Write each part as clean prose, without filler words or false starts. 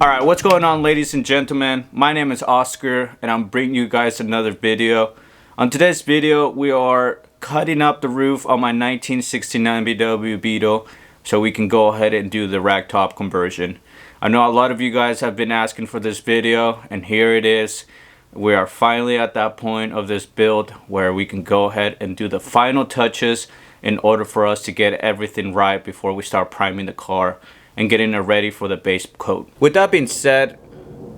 Alright, what's going on, ladies and gentlemen? My name is Oscar and I'm bringing you guys another video. On today's video, we are cutting up the roof on my 1969 VW Beetle so we can go ahead and do the Ragtop conversion. I know a lot of you guys have been asking for this video, and here it is. We are finally at that point of this build where we can go ahead and do the final touches in order for us to get everything right before we start priming the car and getting it ready for the base coat. With that being said,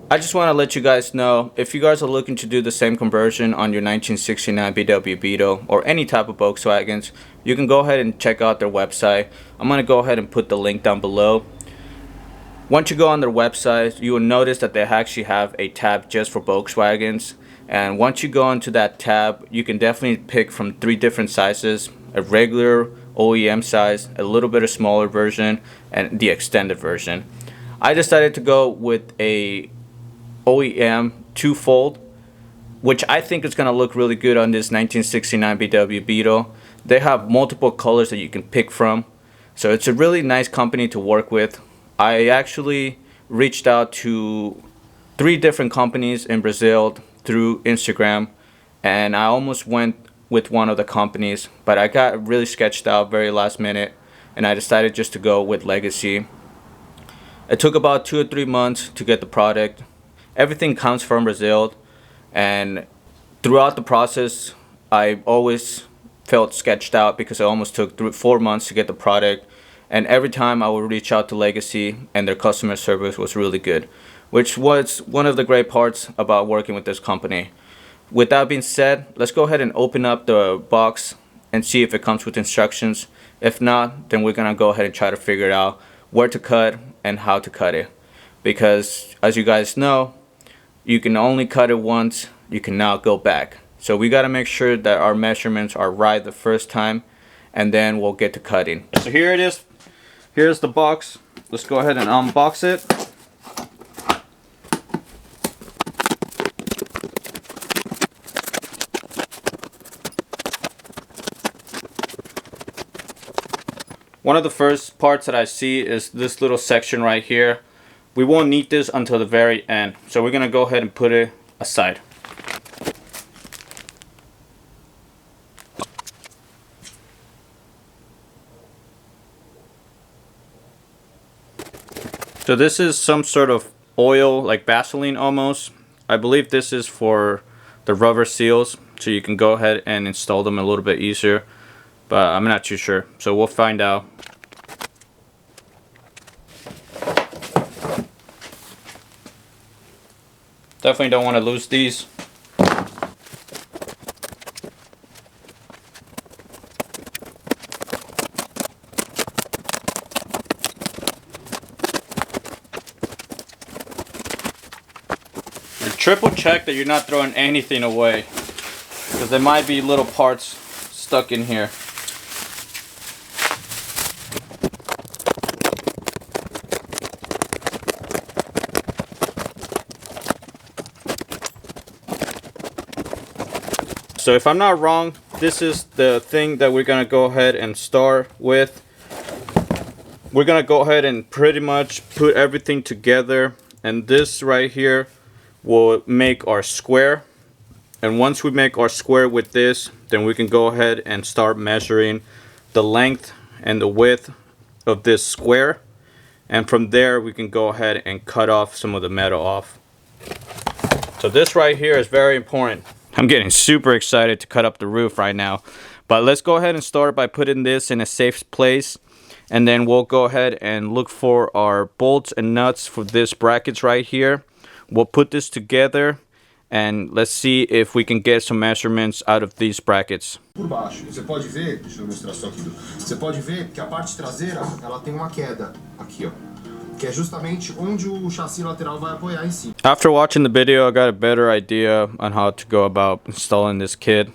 I just want to let you guys know, if you guys are looking to do the same conversion on your 1969 VW Beetle or any type of Volkswagens, you can go ahead and check out their website. I'm going to go ahead and put the link down below. Once you go on their website, you will notice that they actually have a tab just for Volkswagens. And once you go into that tab, you can definitely pick from 3 different sizes: a regular, OEM size, a little bit of smaller version, and the extended version. I decided to go with a OEM 2-fold, which I think is going to look really good on this 1969 VW Beetle. They have multiple colors that you can pick from, so it's a really nice company to work with. I actually reached out to 3 different companies in Brazil through Instagram, and I almost went with one of the companies, but I got really sketched out very last minute and I decided just to go with Legacy. It took about 2 or 3 months to get the product. Everything comes from Brazil, and throughout the process I always felt sketched out because it almost took 4 months to get the product, and every time I would reach out to Legacy and their customer service was really good, which was one of the great parts about working with this company. With that being said, let's go ahead and open up the box and see if it comes with instructions. If not, then we're gonna go ahead and try to figure out where to cut and how to cut it, because as you guys know, you can only cut it once, you can now go back. So we got to make sure that our measurements are right the first time, and then we'll get to cutting. So here it is. Here's the box. Let's go ahead and unbox it. One of the first parts that I see is this little section right here. We won't need this until the very end, so we're gonna go ahead and put it aside. So this is some sort of oil, like Vaseline almost. I believe this is for the rubber seals, so you can go ahead and install them a little bit easier, but I'm not too sure, so we'll find out. Definitely don't want to lose these. Triple check that you're not throwing anything away, because there might be little parts stuck in here. So if I'm not wrong, this is the thing that we're gonna go ahead and start with. We're gonna go ahead and pretty much put everything together, and this right here will make our square. And once we make our square with this, then we can go ahead and start measuring the length and the width of this square, and from there we can go ahead and cut off some of the metal off. So this right here is very important. I'm getting super excited to cut up the roof right now, but let's go ahead and start by putting this in a safe place, and then we'll go ahead and look for our bolts and nuts for this brackets right here. We'll put this together and let's see if we can get some measurements out of these brackets. Por baixo, você pode ver, deixa eu mostrar só aqui. Você pode ver que a parte traseira, ela tem uma queda aqui, ó, que é justamente onde o chassi lateral vai apoiar em si. After watching the video, I got a better idea on how to go about installing this kit.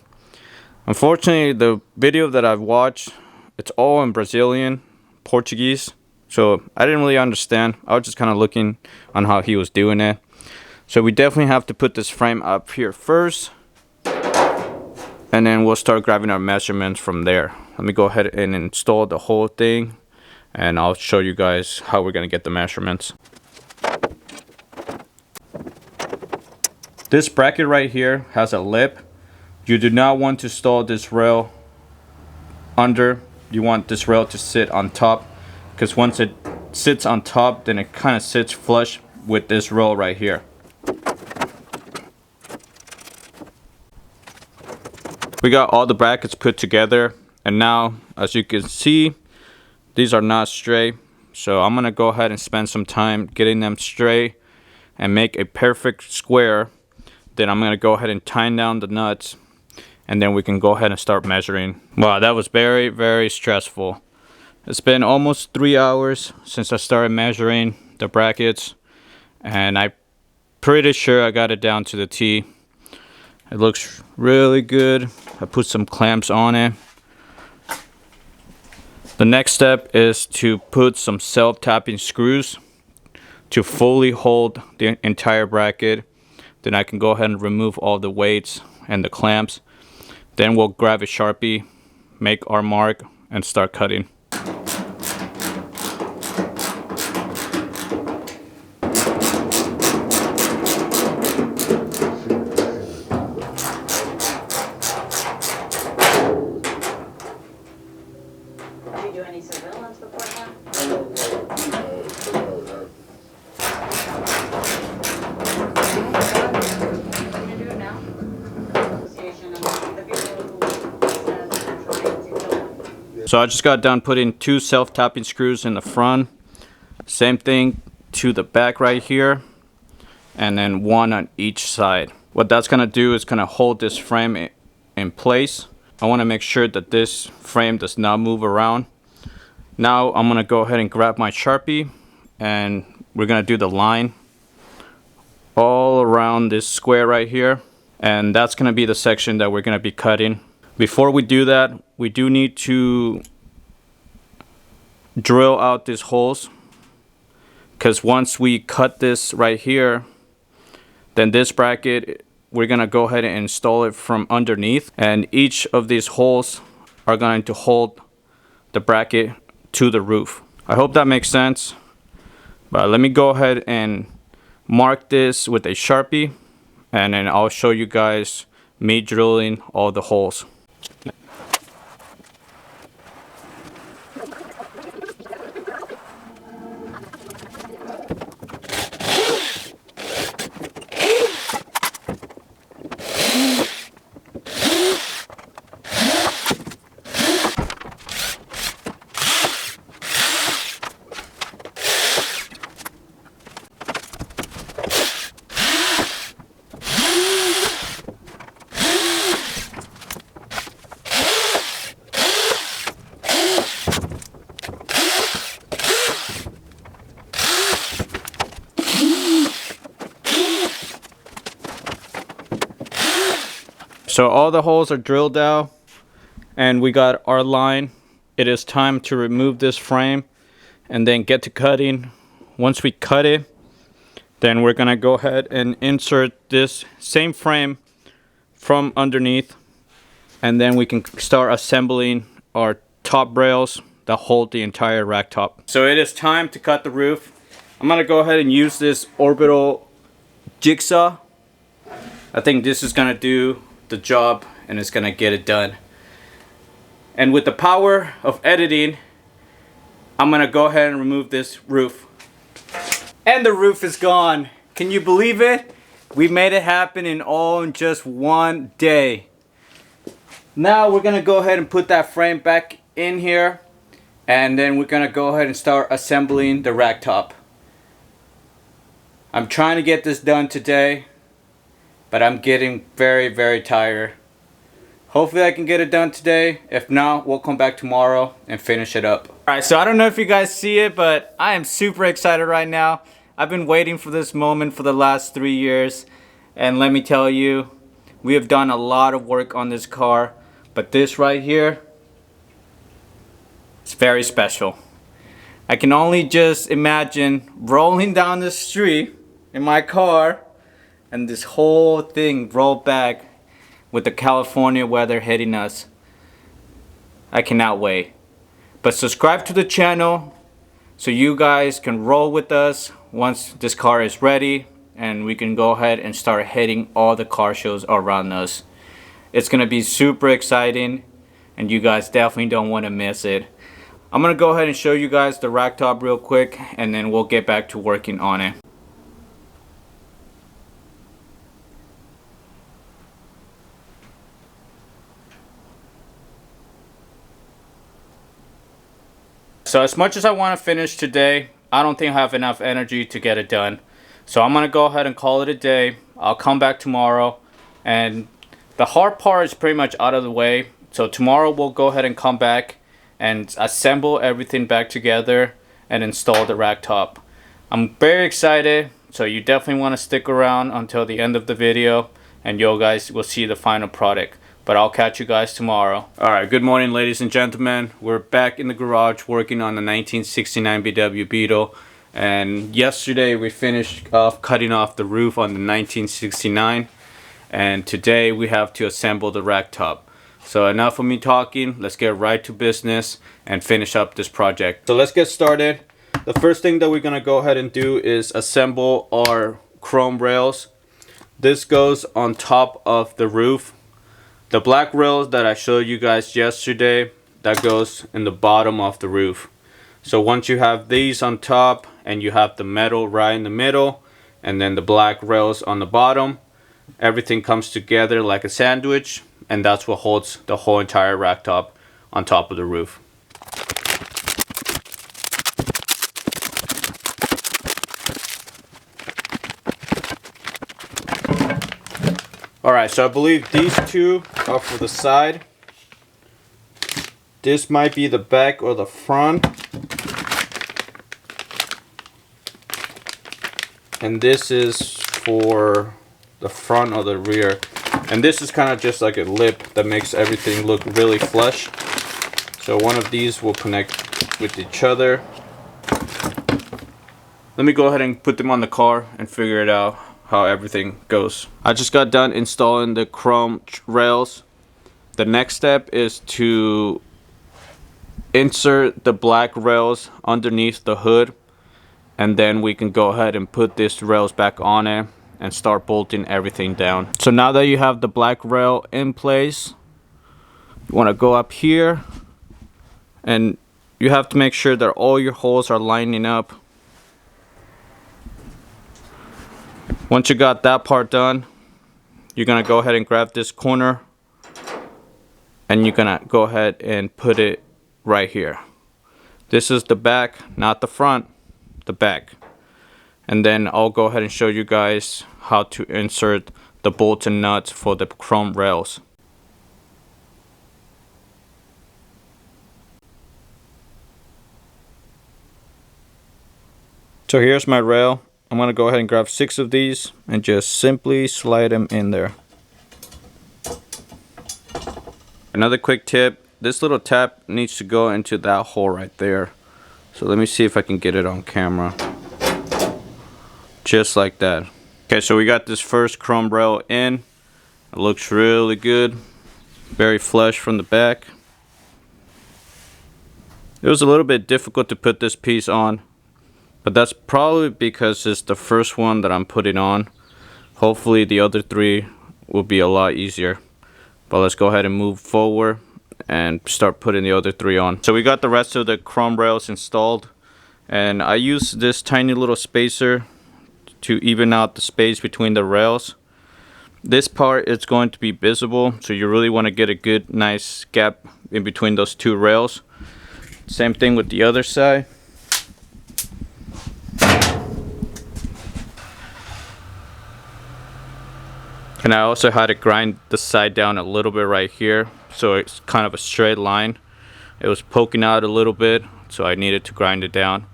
Unfortunately, the video that I've watched, it's all in Brazilian, Portuguese, so I didn't really understand. I was just kind of looking on how he was doing it. So we definitely have to put this frame up here first, and then we'll start grabbing our measurements from there. Let me go ahead and install the whole thing, and I'll show you guys how we're gonna get the measurements. This bracket right here has a lip. You do not want to install this rail under. You want this rail to sit on top, because once it sits on top, then it kind of sits flush with this rail right here. We got all the brackets put together, and now as you can see, these are not straight. So I'm gonna go ahead and spend some time getting them straight and make a perfect square. Then I'm gonna go ahead and tighten down the nuts, and then we can go ahead and start measuring. Wow, that was very, very stressful. It's been almost 3 hours since I started measuring the brackets, and I'm pretty sure I got it down to the T. It looks really good. I put some clamps on it. The next step is to put some self-tapping screws to fully hold the entire bracket. Then I can go ahead and remove all the weights and the clamps. Then we'll grab a Sharpie, make our mark, and start cutting. Did you do any surveillance before that? What are you doing now? Association of the people who says they're trying to kill them. So I just got done putting 2 self-tapping screws in the front. Same thing to the back right here. And then 1 on each side. What that's gonna do is gonna hold this frame in place. I wanna make sure that this frame does not move around. Now I'm gonna go ahead and grab my Sharpie, and we're gonna do the line all around this square right here. And that's gonna be the section that we're gonna be cutting. Before we do that, we do need to drill out these holes, because once we cut this right here, then this bracket, we're gonna go ahead and install it from underneath, and each of these holes are going to hold the bracket to the roof. I hope that makes sense. But let me go ahead and mark this with a Sharpie, and then I'll show you guys me drilling all the holes. So all the holes are drilled out, and we got our line. It is time to remove this frame and then get to cutting. Once we cut it, then we're gonna go ahead and insert this same frame from underneath, and then we can start assembling our top rails that hold the entire Ragtop. So it is time to cut the roof. I'm gonna go ahead and use this orbital jigsaw. I think this is gonna do the job, and it's gonna get it done. And with the power of editing, I'm gonna go ahead and remove this roof. And the roof is gone. Can you believe it? We made it happen in just 1 day. Now we're gonna go ahead and put that frame back in here, and then we're gonna go ahead and start assembling the Ragtop. I'm trying to get this done today, but I'm getting very, very tired. Hopefully I can get it done today. If not, we'll come back tomorrow and finish it up. Alright, so I don't know if you guys see it, but I am super excited right now. I've been waiting for this moment for the last 3 years. And let me tell you, we have done a lot of work on this car. But this right here, it's very special. I can only just imagine rolling down the street in my car and this whole thing rolled back with the California weather hitting us. I cannot wait. But subscribe to the channel so you guys can roll with us once this car is ready and we can go ahead and start hitting all the car shows around us. It's gonna be super exciting, and you guys definitely don't want to miss it. I'm gonna go ahead and show you guys the Ragtop real quick, and then we'll get back to working on it. So as much as I want to finish today, I don't think I have enough energy to get it done. So I'm going to go ahead and call it a day. I'll come back tomorrow. And the hard part is pretty much out of the way. So tomorrow we'll go ahead and come back and assemble everything back together and install the Ragtop. I'm very excited. So you definitely want to stick around until the end of the video. And you guys will see the final product. But I'll catch you guys tomorrow. Alright, good morning ladies and gentlemen. We're back in the garage working on the 1969 BW Beetle. And yesterday we finished off cutting off the roof on the 1969. And today we have to assemble the Ragtop. So enough of me talking, let's get right to business and finish up this project. So let's get started. The first thing that we're going to go ahead and do is assemble our chrome rails. This goes on top of the roof. The black rails that I showed you guys yesterday, that goes in the bottom of the roof. So once you have these on top and you have the metal right in the middle and then the black rails on the bottom, everything comes together like a sandwich, and that's what holds the whole entire Ragtop on top of the roof. Alright, so I believe these two are for the side. This might be the back or the front. And this is for the front or the rear. And this is kind of just like a lip that makes everything look really flush. So one of these will connect with each other. Let me go ahead and put them on the car and figure it out how everything goes. I just got done installing the chrome rails. The next step is to insert the black rails underneath the hood, and then we can go ahead and put these rails back on it and start bolting everything down. So now that you have the black rail in place, you want to go up here and you have to make sure that all your holes are lining up. Once you got that part done, you're gonna go ahead and grab this corner and you're gonna go ahead and put it right here. This is the back, not the front, the back. And then I'll go ahead and show you guys how to insert the bolts and nuts for the chrome rails. So here's my rail. I'm going to go ahead and grab 6 of these and just simply slide them in there. Another quick tip, this little tap needs to go into that hole right there. So let me see if I can get it on camera. Just like that. Okay, so we got this first chrome rail in. It looks really good. Very flush from the back. It was a little bit difficult to put this piece on, but that's probably because it's the first one that I'm putting on. Hopefully the other 3 will be a lot easier. But let's go ahead and move forward and start putting the other 3 on. So we got the rest of the chrome rails installed. And I use this tiny little spacer to even out the space between the rails. This part is going to be visible, so you really want to get a good nice gap in between those 2 rails. Same thing with the other side. And I also had to grind the side down a little bit right here, so it's kind of a straight line. It was poking out a little bit, so I needed to grind it down.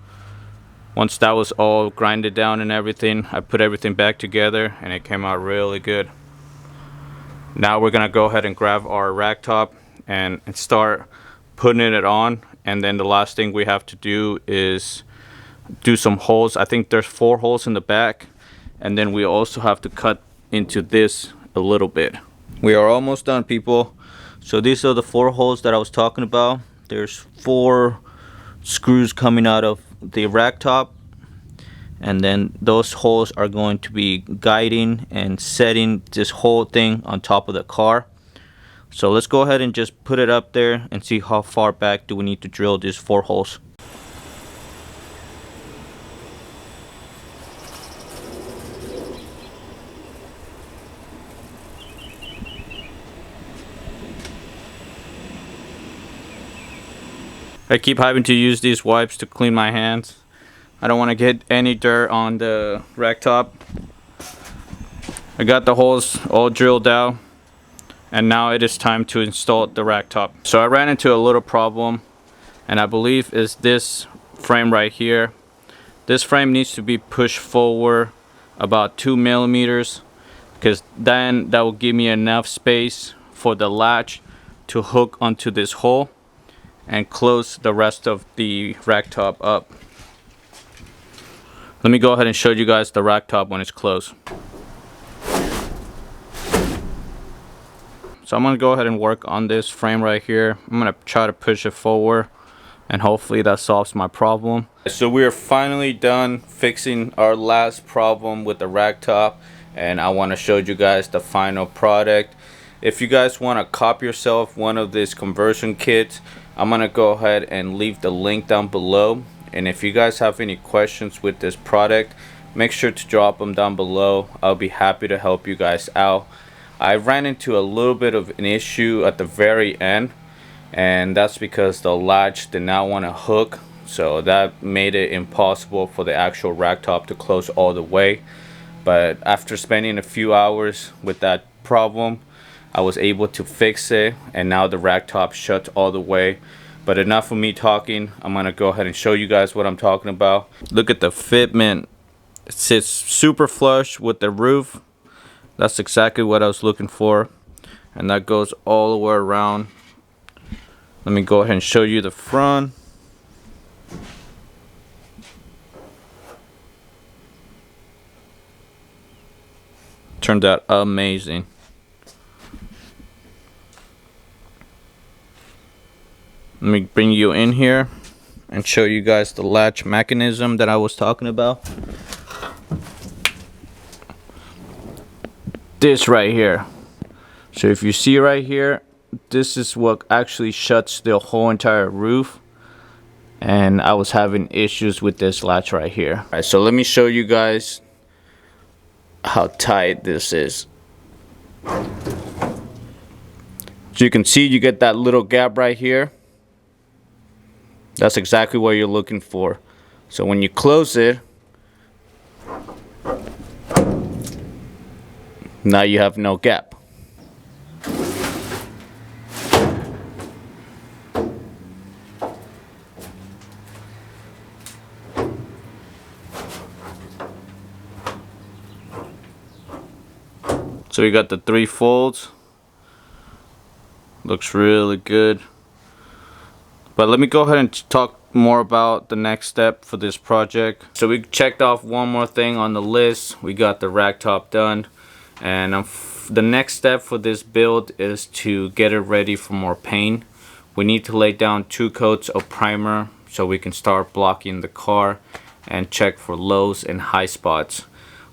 Once that was all grinded down and everything, I put everything back together and it came out really good. Now we're gonna go ahead and grab our Ragtop and start putting it on. And then the last thing we have to do is do some holes. I think there's 4 holes in the back, and then we also have to cut into this a little bit. We are almost done, people. So these are the 4 holes that I was talking about. There's 4 screws coming out of the Ragtop, and then those holes are going to be guiding and setting this whole thing on top of the car. So let's go ahead and just put it up there and see how far back do we need to drill these 4 holes. I keep having to use these wipes to clean my hands. I don't want to get any dirt on the Ragtop. I got the holes all drilled out, and now it is time to install the Ragtop. So I ran into a little problem, and I believe is this frame right here. This frame needs to be pushed forward about 2 millimeters, because then that will give me enough space for the latch to hook onto this hole and close the rest of the Ragtop up. Let me go ahead and show you guys the Ragtop when it's closed. So I'm gonna go ahead and work on this frame right here. I'm gonna try to push it forward, and hopefully that solves my problem. So we are finally done fixing our last problem with the Ragtop, and I want to show you guys the final product. If you guys want to copy yourself one of these conversion kits, I'm gonna go ahead and leave the link down below. And if you guys have any questions with this product, make sure to drop them down below. I'll be happy to help you guys out. I ran into a little bit of an issue at the very end, and that's because the latch did not want to hook, so that made it impossible for the actual Ragtop to close all the way. But after spending a few hours with that problem, I was able to fix it, and now the Ragtop shuts all the way. But enough of me talking, I'm gonna go ahead and show you guys what I'm talking about. Look at the fitment. It sits super flush with the roof. That's exactly what I was looking for, and that goes all the way around. Let me go ahead and show you the front. Turned out amazing. Let me bring you in here and show you guys the latch mechanism that I was talking about. This right here. So if you see right here, this is what actually shuts the whole entire roof, and I was having issues with this latch right here. Alright, so let me show you guys how tight this is. So you can see you get that little gap right here. That's exactly what you're looking for. So when you close it, now you have no gap. So we got the 3 folds. Looks really good. But let me go ahead and talk more about the next step for this project. So we checked off one more thing on the list. We got the Ragtop done, and the next step for this build is to get it ready for more paint. We need to lay down 2 coats of primer so we can start blocking the car and check for lows and high spots.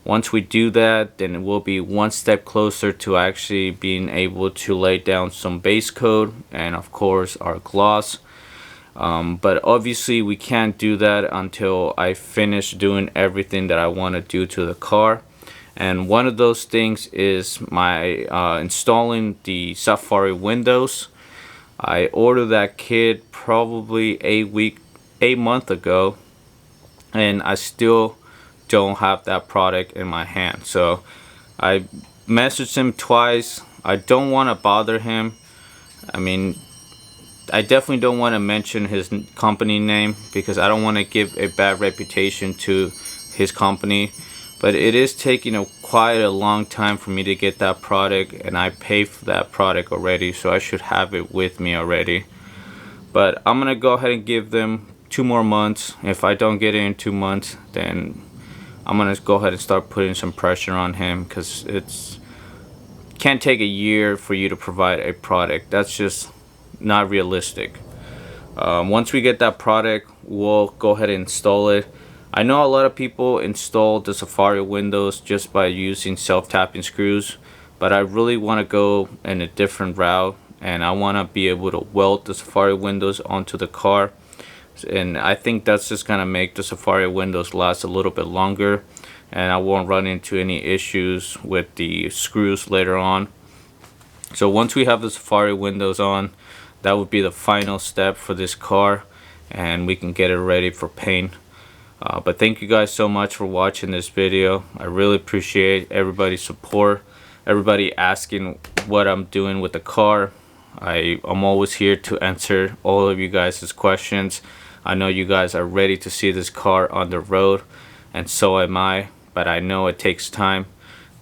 Once we do that, then we'll be one step closer to actually being able to lay down some base coat and of course our gloss. But obviously we can't do that until I finish doing everything that I want to do to the car. And one of those things is my installing the Safari windows. I ordered that kit probably a month ago, and I still don't have that product in my hand. So I messaged him twice. I don't want to bother him. I mean, I definitely don't want to mention his company name because I don't want to give a bad reputation to his company. But it is taking quite a long time for me to get that product, and I paid for that product already, so I should have it with me already. But I'm gonna go ahead and give them 2 more months. If I don't get it in 2 months, then I'm gonna go ahead and start putting some pressure on him, because it's can't take a year for you to provide a product. That's just not realistic. Once we get that product, we'll go ahead and install it. I know a lot of people install the Safari windows just by using self-tapping screws, but I really want to go in a different route, and I want to be able to weld the Safari windows onto the car. And I think that's just gonna make the Safari windows last a little bit longer, and I won't run into any issues with the screws later on. So once we have the Safari windows on, that would be the final step for this car, and we can get it ready for paint. But thank you guys so much for watching this video. I really appreciate everybody's support, everybody asking what I'm doing with the car. I'm always here to answer all of you guys' questions. I know you guys are ready to see this car on the road, and so am I, but I know it takes time.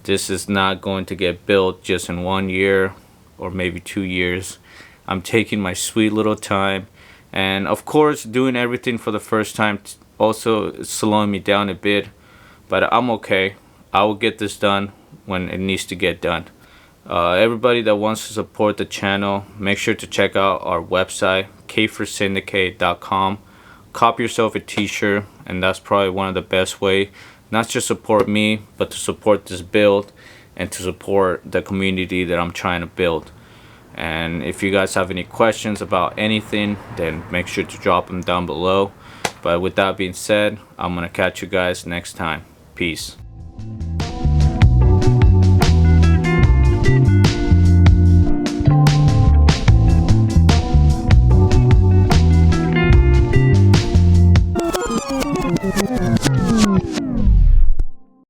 This is not going to get built just in 1 year or maybe 2 years. I'm taking my sweet little time, and of course doing everything for the first time also is slowing me down a bit, but I'm okay. I will get this done when it needs to get done. Everybody that wants to support the channel, make sure to check out our website, kforsyndicate.com. Copy yourself a t-shirt, and that's probably one of the best way, not just support me, but to support this build and to support the community that I'm trying to build. And if you guys have any questions about anything, then make sure to drop them down below. But with that being said, I'm gonna catch you guys next time. Peace.